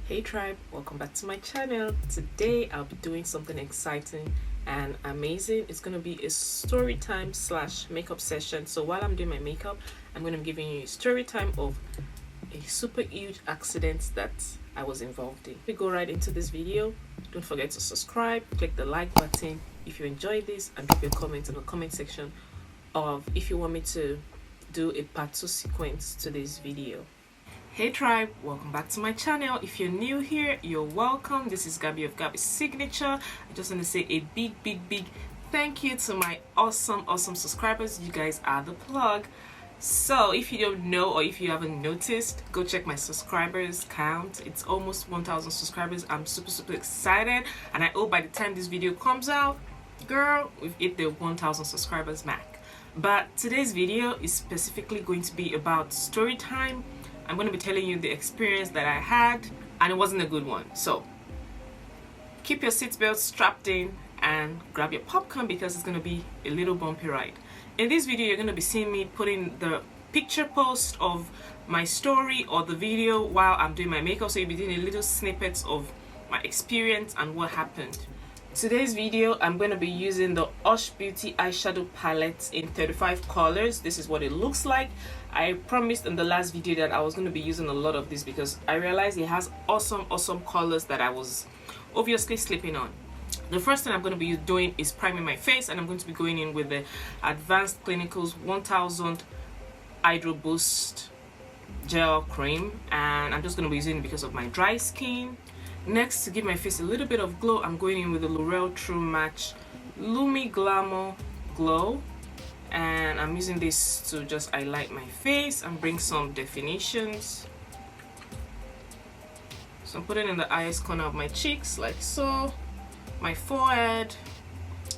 Hey tribe, welcome back to my channel. Today I'll be doing something exciting and amazing. It's going to be a story time / makeup session. So while I'm doing my makeup, I'm going to be giving you a story time of a super huge accident that I was involved in. We go right into this video. Don't forget to subscribe, click the like button if you enjoyed this, and drop your comments in the comment section of if you want me to do a part 2 sequence to this video. Hey tribe, welcome back to my channel. If you're new here, you're welcome. This is Garbie of Garbie'Signature. I just want to say a big thank you to my awesome subscribers. You guys are the plug. So if you don't know or if you haven't noticed, go check my subscribers count. It's almost 1,000 subscribers. I'm super excited, and I hope by the time this video comes out, girl, we've hit the 1,000 subscribers mark. But today's video is specifically going to be about story time. I'm going to be telling you the experience that I had, and it wasn't a good one. So keep your seatbelt strapped in and grab your popcorn because it's going to be a little bumpy ride. In this video, you're going to be seeing me putting the picture post of my story or the video while I'm doing my makeup. So you'll be doing a little snippets of my experience and what happened. Today's video, I'm going to be using the Hush Beauty eyeshadow palette in 35 colors. This is what it looks like. I promised in the last video that I was going to be using a lot of this because I realized it has awesome colors that I was obviously sleeping on. The first thing I'm going to be doing is priming my face, and I'm going to be going in with the Advanced Clinicals 1000 Hydro Boost Gel Cream, and I'm just going to be using it because of my dry skin. Next, to give my face a little bit of glow, I'm going in with the L'Oreal True Match Lumi Glamour Glow, and I'm using this to just highlight my face and bring some definitions. So I'm putting in the highest corner of my cheeks like so, my forehead,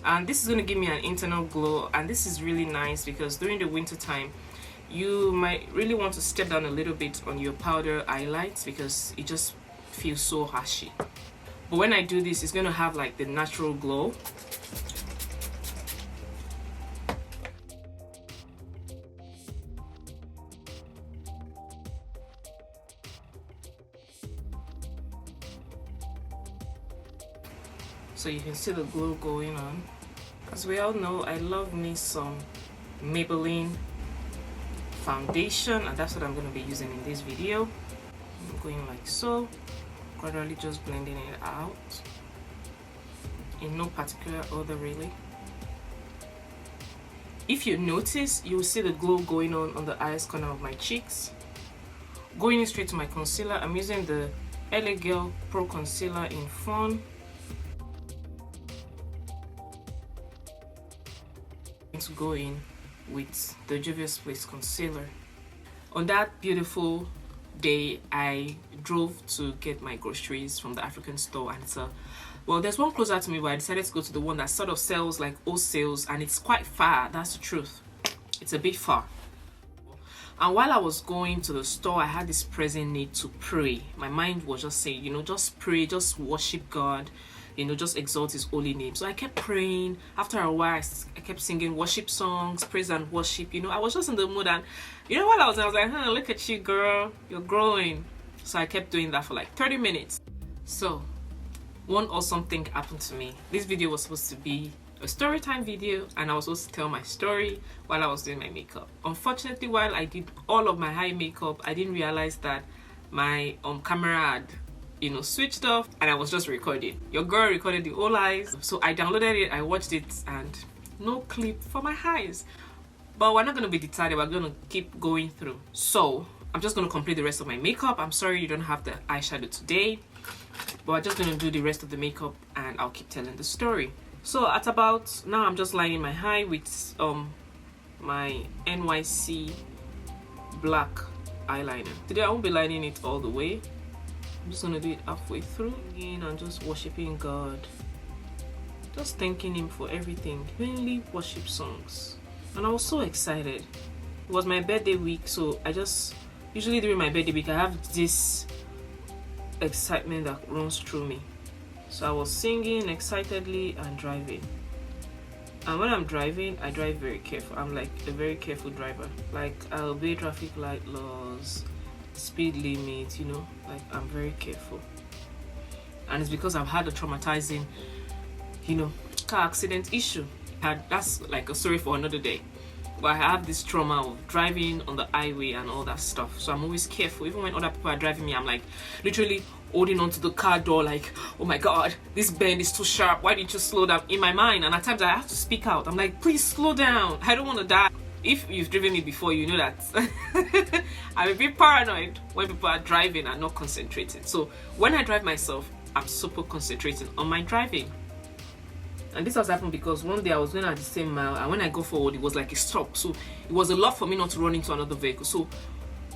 and this is going to give me an internal glow. And this is really nice because during the winter time you might really want to step down a little bit on your powder highlights because it just feels so hashy. But when I do this, it's going to have like the natural glow. So you can see the glow going on. As we all know, I love me some Maybelline foundation, and that's what I'm going to be using in this video. I'm going like so, gradually just blending it out in no particular order really. If you notice, you'll see the glow going on the highest corner of my cheeks. Going in straight to my concealer, I'm using the LA Girl Pro Concealer in Fawn. To go in with the Juvia's Place concealer. On that beautiful day, I drove to get my groceries from the African store, and it's well, there's one closer to me, but I decided to go to the one that sort of sells like wholesales, and it's quite far. That's the truth, it's a bit far. And while I was going to the store, I had this present need to pray. My mind was just saying, you know, just pray, just worship God, you know, just exalt his holy name. So I kept praying. After a while, I kept singing worship songs, praise and worship. You know, I was just in the mood, and you know what I was like, huh, look at you, girl, you're growing. So I kept doing that for like 30 minutes. So one awesome thing happened to me. This video was supposed to be a story time video, and I was supposed to tell my story while I was doing my makeup. Unfortunately, while I did all of my high makeup, I didn't realize that my camera had, you know, switched off, and I was just recording. Your girl recorded the whole eyes, so I downloaded it, I watched it, and no clip for my eyes. But we're not going to be decided, we're going to keep going through. So I'm just going to complete the rest of my makeup. I'm sorry you don't have the eyeshadow today, but I'm just going to do the rest of the makeup and I'll keep telling the story. So at about now, I'm just lining my eye with my NYC black eyeliner. Today I won't be lining it all the way. I'm just gonna do it halfway through and just worshiping God, just thanking him for everything, mainly worship songs. And I was so excited. It was my birthday week, so I just usually during my birthday week I have this excitement that runs through me. So I was singing excitedly and driving. And when I'm driving, I drive very careful. I'm like a very careful driver. Like I obey traffic light laws, speed limit, you know, like I'm very careful. And it's because I've had a traumatizing, you know, car accident issue. That's like a story for another day. But I have this trauma of driving on the highway and all that stuff. So I'm always careful. Even when other people are driving me, I'm like literally holding onto the car door like, oh my God, this bend is too sharp. Why didn't you slow down? In my mind. And at times I have to speak out. I'm like, please slow down. I don't want to die. If you've driven me before, you know that I'm a bit paranoid when people are driving and not concentrating. So when I drive myself, I'm super concentrating on my driving. And this has happened because one day I was going at the same mile, and when I go forward, it was like a stop. So it was a lot for me not to run into another vehicle. So,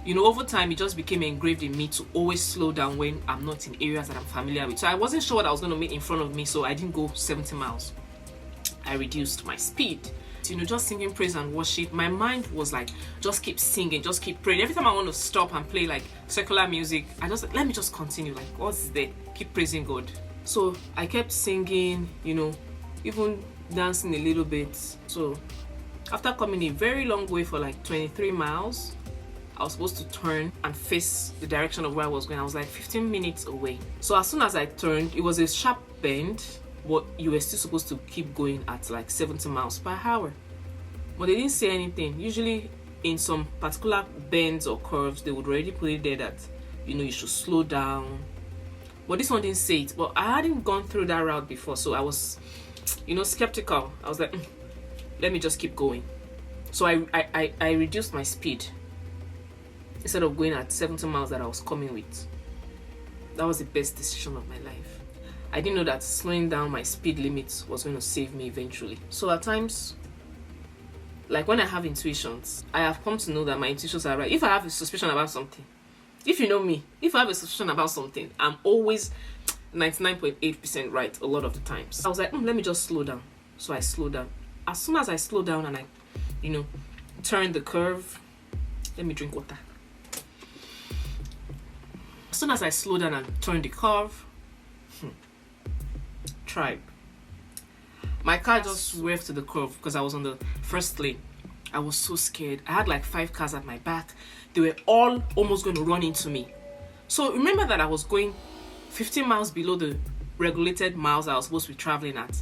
you know, over time, it just became engraved in me to always slow down when I'm not in areas that I'm familiar with. So I wasn't sure what I was going to meet in front of me, so I didn't go 70 miles. I reduced my speed. You know, just singing praise and worship. My mind was like, just keep singing, just keep praying. Every time I want to stop and play like secular music, I just like, let me just continue. Like, what's there? Keep praising God. So I kept singing, you know, even dancing a little bit. So after coming a very long way for like 23 miles, I was supposed to turn and face the direction of where I was going. I was like 15 minutes away. So as soon as I turned, it was a sharp bend, but you were still supposed to keep going at like 70 miles per hour. But they didn't say anything. Usually in some particular bends or curves, they would already put it there that, you know, you should slow down. But this one didn't say it. But I hadn't gone through that route before, so I was, you know, skeptical. I was like, let me just keep going. So I reduced my speed instead of going at 70 miles that I was coming with. That was the best decision of my life. I didn't know that slowing down my speed limits was going to save me eventually. So at times, like when I have intuitions, I have come to know that my intuitions are right. If I have a suspicion about something, if you know me, if I have a suspicion about something, I'm always 99.8% right a lot of the times. I was like, let me just slow down. So I slowed down. As soon as I slow down and I, you know, turn the curve, let me drink water. As soon as I slow down and turn the curve, tribe. My car just swerved to the curve because I was on the first lane. I was so scared. I had like 5 cars at my back. They were all almost going to run into me. So remember that I was going 15 miles below the regulated miles I was supposed to be traveling at.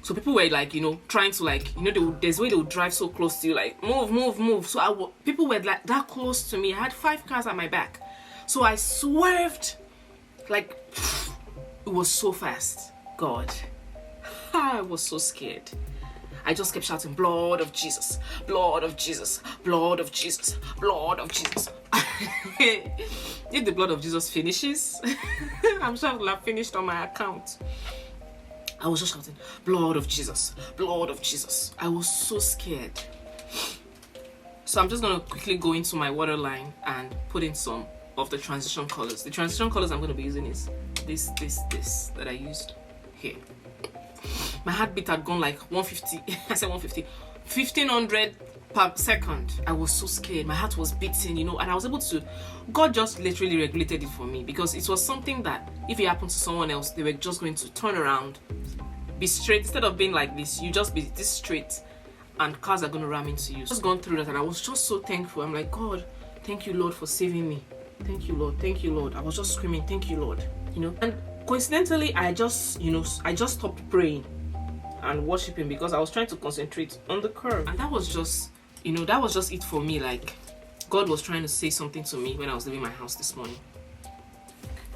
So people were like, you know, trying to like, you know, there's a way they would drive so close to you, like move. So people were like that close to me. I had 5 cars at my back. So I swerved, like, it was so fast. God, I was so scared. I just kept shouting, blood of Jesus, blood of Jesus, blood of Jesus, blood of Jesus. If the blood of Jesus finishes, I'm sure I will have finished on my account. I was just shouting, blood of Jesus, blood of Jesus. I was so scared. So I'm just going to quickly go into my waterline and put in some of the transition colors. The transition colors I'm going to be using is this that I used here. My heartbeat had gone like 150. I said 150. 1500 per second. I was so scared. My heart was beating, you know, and I was able to, God just literally regulated it for me, because it was something that if it happened to someone else, they were just going to turn around, be straight. Instead of being like this, you just be this straight and cars are going to ram into you. Just gone through that and I was just so thankful. I'm like, God, thank you, Lord, for saving me. Thank you, Lord. Thank you, Lord. I was just screaming, thank you, Lord. You know, and coincidentally, I just stopped praying and worshiping because I was trying to concentrate on the curve. And that was just, you know, that was just it for me. Like, God was trying to say something to me when I was leaving my house this morning.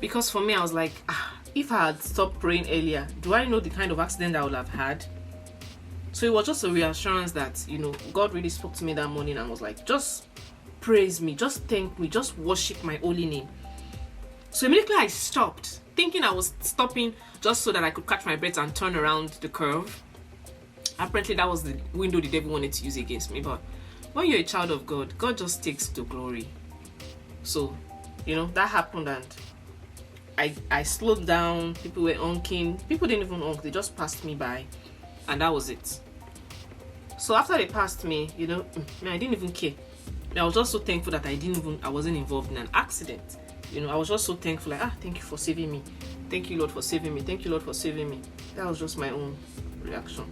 Because for me, I was like, if I had stopped praying earlier, do I know the kind of accident I would have had? So it was just a reassurance that, you know, God really spoke to me that morning and was like, just praise me, just thank me, just worship my holy name. So immediately I stopped, thinking I was stopping just so that I could catch my breath and turn around the curve. Apparently that was the window the devil wanted to use against me. But when you're a child of God, God just takes the glory. So, you know, that happened and I slowed down. People were honking. People didn't even honk. They just passed me by. And that was it. So after they passed me, you know, I didn't even care. I was just so thankful that I wasn't involved in an accident. You know, I was just so thankful, like, thank you for saving me. Thank you, Lord, for saving me. Thank you, Lord, for saving me. That was just my own reaction.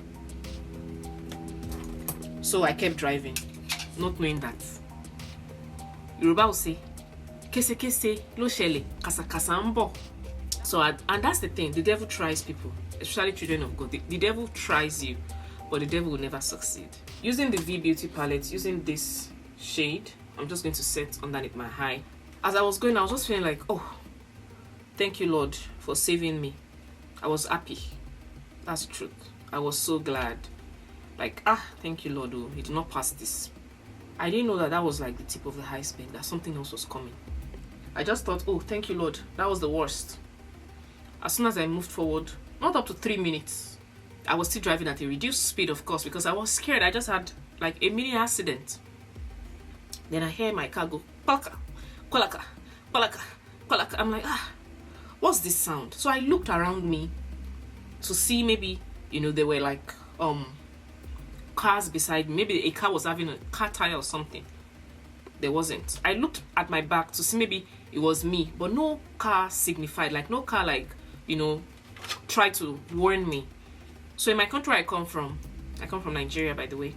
So I kept driving, not knowing that Yoruba will say, kese kese lo shele kasa kasa mbo. So and that's the thing, the devil tries people, especially children of God. The devil tries you, but the devil will never succeed. Using the V Beauty palette, using this shade, I'm just going to set underneath my eye. As I was going, I was just feeling like, oh, thank you, Lord, for saving me. I was happy. That's the truth. I was so glad. Like, thank you, Lord, oh, he did not pass this. I didn't know that was like the tip of the iceberg, that something else was coming. I just thought, oh, thank you, Lord, that was the worst. As soon as I moved forward, not up to 3 minutes, I was still driving at a reduced speed, of course, because I was scared. I just had like a mini accident. Then I hear my car go, kwalaka, kwalaka, kwalaka, kwalaka. I'm like, what's this sound? So I looked around me to see maybe, there were like cars beside me. Maybe a car was having a car tire or something. There wasn't. I looked at my back to see maybe it was me, but no car signified, like no car tried to warn me. So in my country I come from Nigeria, by the way.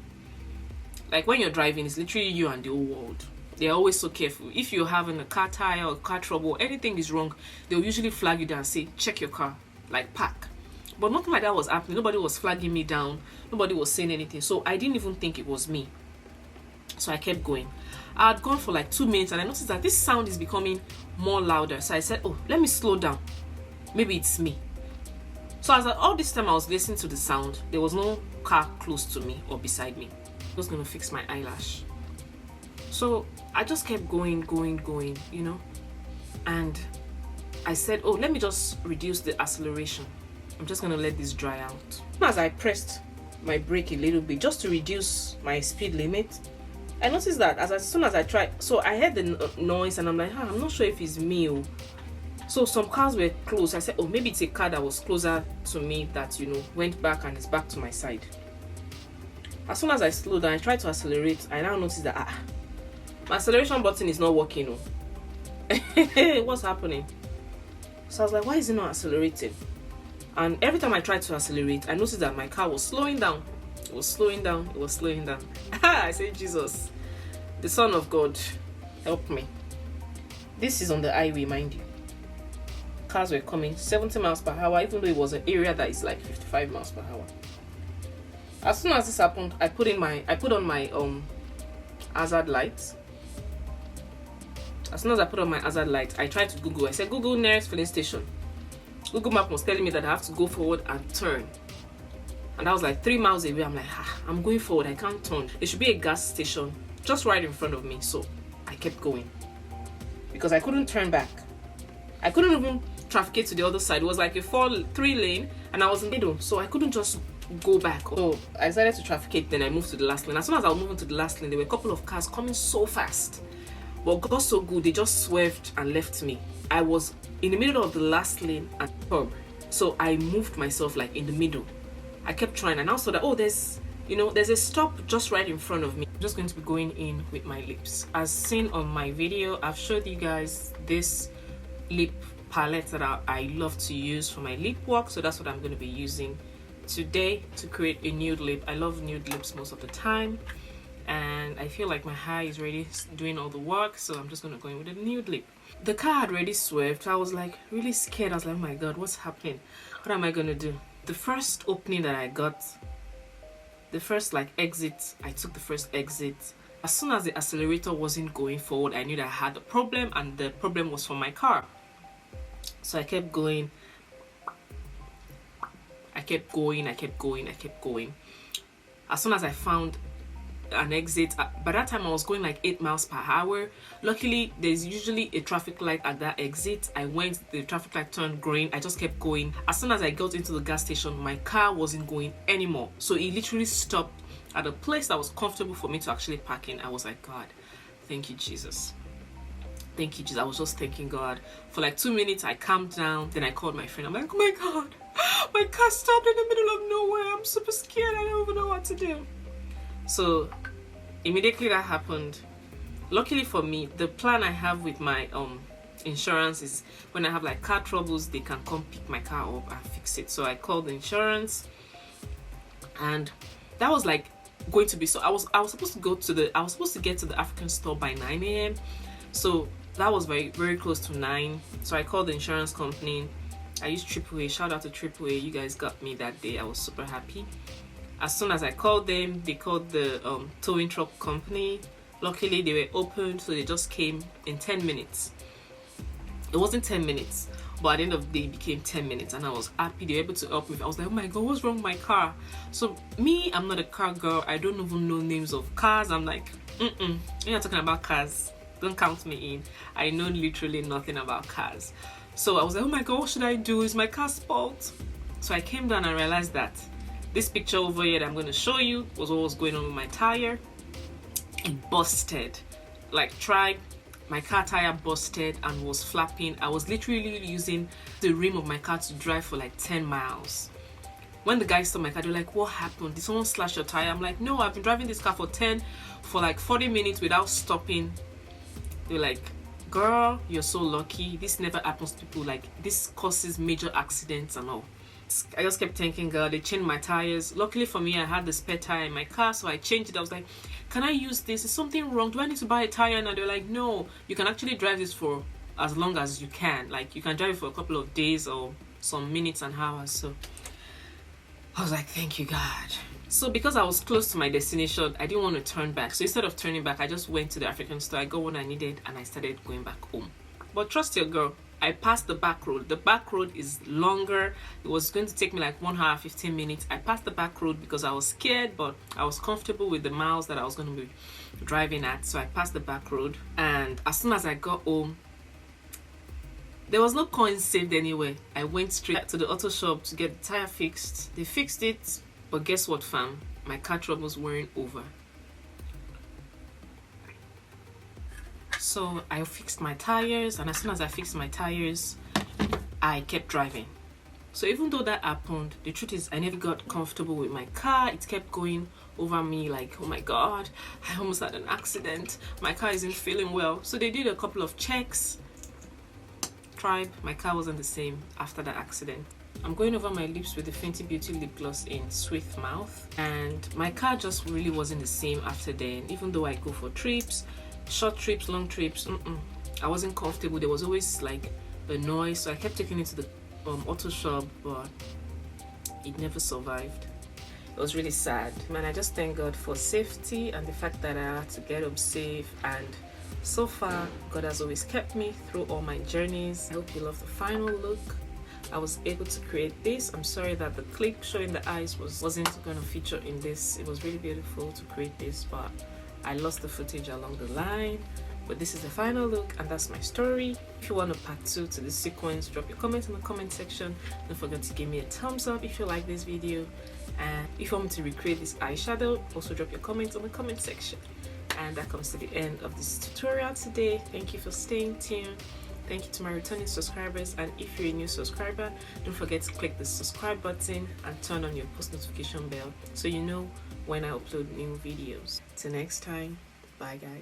Like when you're driving, it's literally you and the whole world. They're always so careful. If you're having a car tire or car trouble, anything is wrong, they'll usually flag you down and say, check your car, like park. But nothing like that was happening. Nobody was flagging me down. Nobody was saying anything. So I didn't even think it was me. So I kept going. I had gone for like 2 minutes and I noticed that this sound is becoming more louder. So I said, oh, let me slow down. Maybe it's me. So as all this time I was listening to the sound, there was no car close to me or beside me. I was going to fix my eyelash. So I just kept going, and I said, oh, let me just reduce the acceleration. I'm just going to let this dry out. As I pressed my brake a little bit just to reduce my speed limit, I noticed that as soon as I tried, so I heard the noise and I'm like, I'm not sure if it's me. So some cars were close. I said, oh, maybe it's a car that was closer to me that, went back and is back to my side. As soon as I slowed down, I tried to accelerate. I now noticed that my acceleration button is not working. What's happening? So I was like, why is it not accelerating? And every time I tried to accelerate, I noticed that my car was slowing down. It was slowing down. It was slowing down. I said, Jesus, the Son of God, help me. This is on the highway, mind you. Cars were coming 70 miles per hour, even though it was an area that is like 55 miles per hour. As soon as this happened, I put on my hazard lights. As soon as I put on my hazard light, I tried to Google. I said, Google nearest filling station. Google Map was telling me that I have to go forward and turn. And I was like 3 miles away. I'm like, I'm going forward. I can't turn. There should be a gas station just right in front of me. So I kept going because I couldn't turn back. I couldn't even trafficate to the other side. It was like a 3 lane and I was in the middle. So I couldn't just go back. So I decided to trafficate. Then I moved to the last lane. As soon as I was moving to the last lane, there were a couple of cars coming so fast. But God so good, they just swerved and left me. I was in the middle of the last lane and curb. So I moved myself like in the middle. I kept trying and I saw that, there's a stop just right in front of me. I'm just going to be going in with my lips. As seen on my video, I've showed you guys this lip palette that I love to use for my lip work. So that's what I'm going to be using today to create a nude lip. I love nude lips most of the time. And I feel like my eye is already doing all the work, so I'm just going to go in with a nude lip. The car had already swerved. I was like really scared. I was like, oh my God, what's happening? What am I going to do? The first opening that I got, the first exit, I took the first exit. As soon as the accelerator wasn't going forward, I knew that I had a problem and the problem was from my car. So I kept going. I kept going. As soon as I found an exit, by that time I was going like 8 miles per hour. Luckily, there's usually a traffic light at that exit. I went, the traffic light turned green. I just kept going. As soon as I got into the gas station, my car wasn't going anymore. So it literally stopped at a place that was comfortable for me to actually park in. I was like, God, thank you, Jesus. Thank you, Jesus. I was just thanking God. For like 2 minutes, I calmed down. Then I called my friend. I'm like, oh my God, my car stopped in the middle of nowhere. I'm super scared. I don't even know what to do. So immediately that happened. Luckily for me, the plan I have with my insurance is when I have like car troubles, they can come pick my car up and fix it. So I called the insurance, and that was like going to be, so I was supposed to get to the African store by 9 a.m. So that was very, very close to 9. So I called the insurance company. I used AAA. Shout out to AAA. You guys got me that day. I was super happy. As soon as I called them, they called the towing truck company. Luckily, they were open, so they just came in 10 minutes. It wasn't 10 minutes, but at the end of the day, it became 10 minutes, and I was happy. They were able to help me. I was like, oh my god, what's wrong with my car? So me, I'm not a car girl. I don't even know names of cars. I'm like, you're not talking about cars. Don't count me in. I know literally nothing about cars. So I was like, oh my god, what should I do? Is my car spoiled? So I came down and realized that this picture over here that I'm going to show you was what was going on with my tire. It busted. Like, my car tire busted and was flapping. I was literally using the rim of my car to drive for like 10 miles. When the guys saw my car, they were like, what happened? Did someone slash your tire? I'm like, no, I've been driving this car for like 40 minutes without stopping. They're like, girl, you're so lucky. This never happens to people. Like, this causes major accidents and all. I just kept thanking God. They changed my tires. Luckily for me, I had the spare tire in my car, so I changed it. I was like, can I use this? Is something wrong? Do I need to buy a tire now? They're like, no, you can actually drive this for as long as you can. Like, you can drive it for a couple of days or some minutes and hours. So I was like, thank you, God. So because I was close to my destination, I didn't want to turn back. So instead of turning back, I just went to the African store. I got what I needed and I started going back home. But trust your girl, I passed the back road. The back road is longer. It was going to take me like 1 hour 15 minutes. I passed the back road because I was scared, but I was comfortable with the miles that I was going to be driving at. So I passed the back road, and as soon as I got home, there was no coin saved anywhere. I went straight to the auto shop to get the tire fixed. They fixed it, but guess what, fam? My car troubles weren't over. So I fixed my tires, and as soon as I fixed my tires, I kept driving. So even though that happened, the truth is I never got comfortable with my car. It kept going over me like, oh my god, I almost had an accident. My car isn't feeling well. So they did a couple of checks. Tribe, my car wasn't the same after that accident. I'm going over my lips with the Fenty Beauty lip gloss in Sweet Mouth, and my car just really wasn't the same after then. Even though I go for trips, short trips, long trips, I wasn't comfortable. There was always like a noise, so I kept taking it to the auto shop, but it never survived. It was really sad, man. I just thank God for safety and the fact that I had to get home safe, and so far God has always kept me through all my journeys. I hope you love the final look. I was able to create this. I'm sorry that the clip showing the eyes wasn't going to feature in this. It was really beautiful to create this, but I lost the footage along the line. But this is the final look, and that's my story. If you want a part 2 to this sequence, drop your comment in the comment section. Don't forget to give me a thumbs up if you like this video, and if you want me to recreate this eyeshadow, also drop your comments in the comment section. And that comes to the end of this tutorial today. Thank you for staying tuned. Thank you to my returning subscribers, and if you're a new subscriber, don't forget to click the subscribe button and turn on your post notification bell so you know when I upload new videos. Till next time, bye guys.